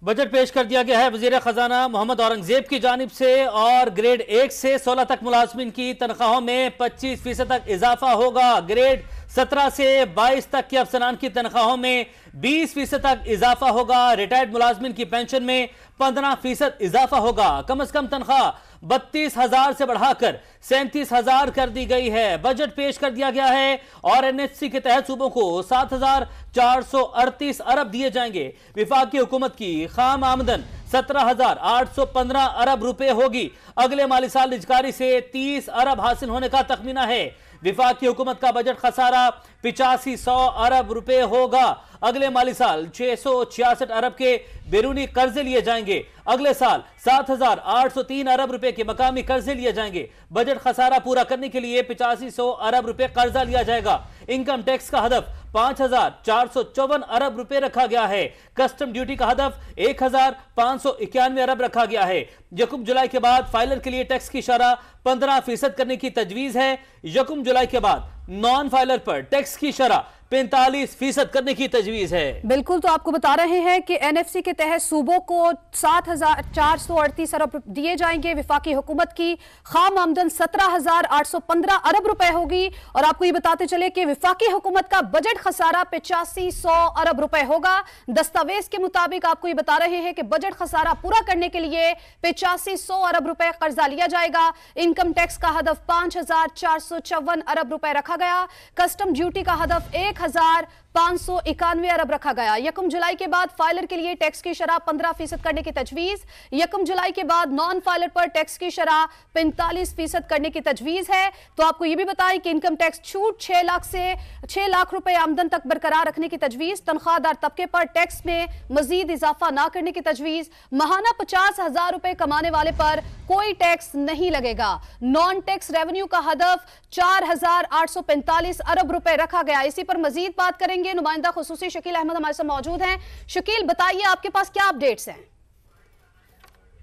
Budget पेश कर दिया गया है वजीर खजाना मोहम्मद औरंगजेब की जानिब से और ग्रेड 1 से 16 तक मुलाजमिन की तनख्वाहों में 25% तक इजाफा होगा। ग्रेड 17 से 22 तक के अफसरान की तनख्वाहों में 20% तक इजाफा होगा। रिटायर्ड मुलाजमिन की पेंशन में 15% इजाफा होगा। कम से कम तनख्वाह 32,000 से बढ़ाकर 37,000 कर दी गई है। बजट पेश कर दिया गया है और एनएफसी के तहत सूबों को 7,438 अरब दिए जाएंगे। विफाकी हुकूमत की खाम आमदन 17,815 अरब रुपए होगी। अगले माली साल निजकारी से 30 अरब हासिल होने का तखमीना है। विफाकी हुकूमत का बजट खसारा 8500 अरब रुपए होगा। अगले माली साल 666 अरब के बैरूनी कर्जे लिए जाएंगे। अगले साल 7,803 अरब रुपए के मकामी कर्जे लिए जाएंगे। बजट खसारा पूरा करने के लिए 8500 अरब रुपए कर्जा लिया जाएगा। इनकम टैक्स का हदफ 5,454 अरब रुपए रखा गया है। कस्टम ड्यूटी का हदफ 1,591 अरब रखा गया है। यकम जुलाई के बाद फाइलर के लिए टैक्स की शरह 15% करने की तजवीज है। यकम जुलाई के बाद नॉन फाइलर पर टैक्स की शरह 45% करने की तजवीज है। बिल्कुल, तो आपको बता रहे हैं कि एनएफसी के तहत सूबों को 7,438 अरब दिए जाएंगे। विफाकी हुकूमत की खाम आमदन 17,815 अरब रुपए होगी। और आपको ये बताते चले कि विफाकी हुकूमत का बजट खसारा 8500 अरब रुपए होगा। दस्तावेज के मुताबिक आपको ये बता रहे हैं कि बजट खसारा पूरा करने के लिए 8500 अरब रुपए कर्जा लिया जाएगा। इनकम टैक्स का हदफ 5,454 अरब रुपए रखा गया। कस्टम ड्यूटी का हदफ 1,591 अरब रखा गया। यकम जुलाई के बाद फाइलर के लिए टैक्स की शरह 15% करने की तजवीज। यकम जुलाई के बाद नॉन फाइलर पर टैक्स की शरह 45% करने की तजवीज है। तो आपको यह भी बताएं कि इनकम टैक्स छूट 6 लाख से 6 लाख रुपए आमदन तक बरकरार रखने की तजवीज। तनख्वाहदार तबके पर टैक्स में मजीद इजाफा ना करने की तजवीज। महाना 50,000 रुपए कमाने वाले पर कोई टैक्स नहीं लगेगा। नॉन टैक्स रेवेन्यू का हदफ 4,845 अरब रुपए रखा गया। इसी पर मजीद बात करेंगे। नुमाइंदा खुसूसी शकील अहमद हमारे साथ मौजूद हैं। शकील, बताइए आपके पास क्या अपडेट्स हैं?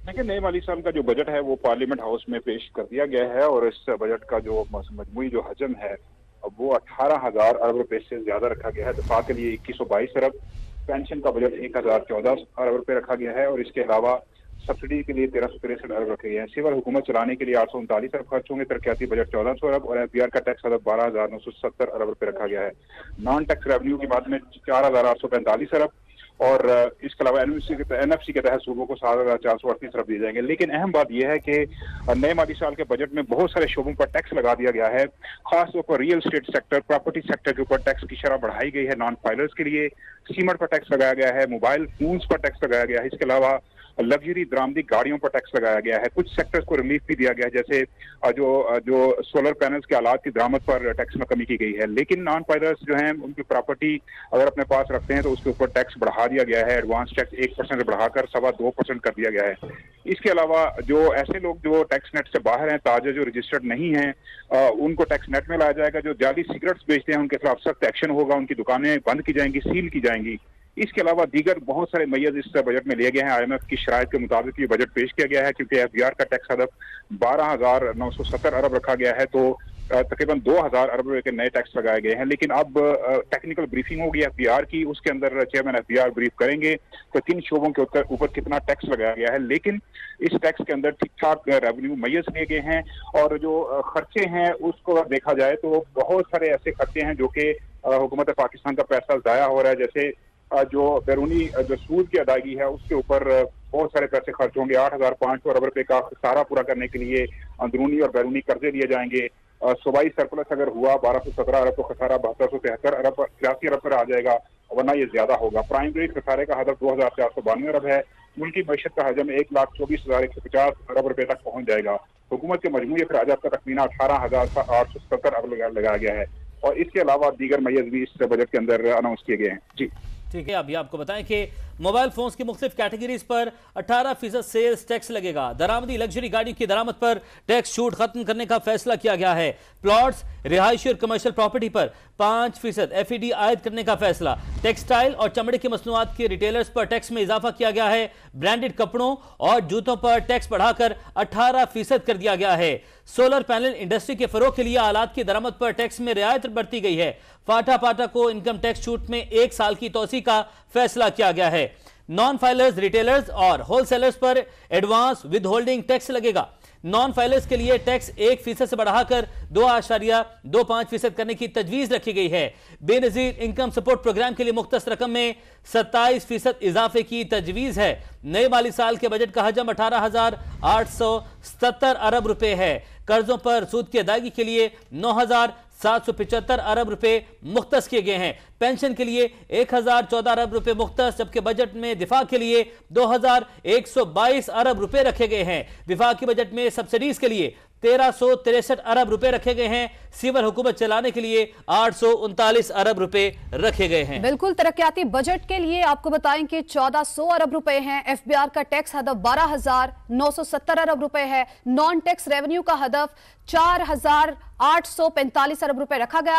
देखिए, नए माली साल का जो बजट है वो पार्लियामेंट हाउस में पेश कर दिया गया है और इस बजट का जो मजमूई जो हजम है वो 18,000 अरब रुपए से ज्यादा रखा गया है। दफा के लिए 2122 अरब, पेंशन का बजट 1,014 अरब रुपए रखा गया है और इसके अलावा सब्सिडी के लिए 1363 अरब रखे गए हैं। सिविल हुकूमत चलाने के लिए 839 अरब खर्च होंगे। तरक्याती बजट 1400 अरब और एफबीआर का टैक्स अदब 12,970 अरब रुपए रखा गया है। नॉन टैक्स रेवेन्यू की बात में 4,845 अरब और इसके अलावा एनएफसी के तहत सूबों को 7,438 अरब दिए जाएंगे। लेकिन अहम बात यह है कि नए माली साल के बजट में बहुत सारे शोबों पर टैक्स लगा दिया गया है। खासतौर पर real estate sector, property sector के ऊपर टैक्स की शरह बढ़ाई गई है। नॉन फाइलर्स के लिए सीमेंट पर टैक्स लगाया गया है। मोबाइल फोन्स पर टैक्स लगाया गया है। इसके अलावा लग्जरी दरामदी गाड़ियों पर टैक्स लगाया गया है। कुछ सेक्टर्स को रिलीफ भी दिया गया है, जैसे जो सोलर पैनल्स के आलात की दरामद पर टैक्स में कमी की गई है। लेकिन नॉन फाइलर्स जो हैं उनकी प्रॉपर्टी अगर अपने पास रखते हैं तो उसके ऊपर टैक्स बढ़ा दिया गया है। एडवांस टैक्स 1% बढ़ाकर 2.25% कर दिया गया है। इसके अलावा जो ऐसे लोग जो टैक्स नेट से बाहर हैं, ताजा जो रजिस्टर्ड नहीं है, उनको टैक्स नेट में लाया जाएगा। जो जाली सिगरेट्स बेचते हैं उनके खिलाफ सख्त एक्शन होगा। उनकी दुकानें बंद की जाएंगी, सील की जाएंगी। इसके अलावा दीगर बहुत सारे मैय्यज इस बजट में लिए गए हैं। आईएमएफ की शराइत के मुताबिक ये बजट पेश किया गया है क्योंकि एफबीआर का टैक्स हदफ 12,970 अरब रखा गया है, तो तकरीबन 2,000 अरब रुपए के नए टैक्स लगाए गए हैं। लेकिन अब टेक्निकल ब्रीफिंग होगी एफबीआर की, उसके अंदर चेयरमैन एफबीआर ब्रीफ करेंगे तो किन शोबों के ऊपर कितना टैक्स लगाया गया है। लेकिन इस टैक्स के अंदर ठीक ठाक रेवेन्यू मैय्यज लिए गए हैं और जो खर्चे हैं उसको देखा जाए तो बहुत सारे ऐसे खर्चे हैं जो कि हुकूमत पाकिस्तान का पैसा जाया हो रहा है। जैसे जो बैरूनी जो सूद की अदायगी है उसके ऊपर बहुत सारे पैसे खर्च होंगे। 8,500 अरब रुपए का खसारा पूरा करने के लिए अंदरूनी और बैरूनी कर्जे लिए जाएंगे। सूबाई सरप्लस अगर हुआ 1,217 अरब तो खसारा 7,273 अरब 83 अरब पर आ जाएगा, वरना ये ज्यादा होगा। प्राइमरी खसारे का हदफ 2,492 अरब है। मुल्की मैशत का हजम 1,24,150 अरब रुपए तक पहुंच जाएगा। हुकूमत के मजमूई अखराजात का तखमीना 18,870 अरब लगाया गया है और इसके अलावा दीगर मैय्यज भी इस बजट के अंदर अनाउंस किए गए हैं। जी ठीक है, अभी आपको बताएं कि मोबाइल फोन्स की मुख्तलिफ कैटेगरीज पर 18% सेल्स टैक्स लगेगा। दरामदी लग्जरी गाड़ियों की दरामद पर टैक्स छूट खत्म करने का फैसला किया गया है। प्लॉट्स, रिहायशी और कमर्शियल प्रॉपर्टी पर 5% एफईडी आयद करने का फैसला। टेक्सटाइल और चमड़े की मसनूआत के रिटेलर्स पर टैक्स में इजाफा किया गया है। ब्रांडेड कपड़ों और जूतों पर टैक्स बढ़ाकर 18% कर दिया गया है। सोलर पैनल इंडस्ट्री के फरोग के लिए आलात की दरामद पर टैक्स में रियायत बढ़ती गई है। फाटा पाटा को इनकम टैक्स छूट में 1 साल की तोसी का फैसला किया गया है। नॉन फाइलर्स, रिटेलर्स और होलसेलर्स पर एडवांस विद होल्डिंग टैक्स लगेगा। नॉन फाइलर्स के लिए टैक्स 1% से बढ़ाकर 2.25% करने की तजवीज रखी गई है। बेनजीर इनकम सपोर्ट प्रोग्राम के लिए मुख्तस रकम में 27% इजाफे की तजवीज है। नए माली साल के बजट का हजम 18,870 अरब रुपए है। कर्जों पर सूद की अदायगी के लिए 9,775 अरब रुपए मुख्तस किए गए हैं। पेंशन के लिए 1,014 अरब रुपए मुख्तस, जबकि बजट में दिफा के लिए 2,122 अरब रुपए रखे गए हैं। विफाकी बजट में सब्सिडीज के लिए 1,363 अरब रुपए रखे गए हैं। सिविल हुकूमत चलाने के लिए 839 अरब रुपए रखे गए हैं। बिल्कुल, तरक्याती बजट के लिए आपको बताएं कि 1,400 अरब रुपए हैं। एफबीआर का टैक्स हदफ 12,970 अरब रुपए है। नॉन टैक्स रेवेन्यू का हदफ 4,845 अरब रुपए रखा गया।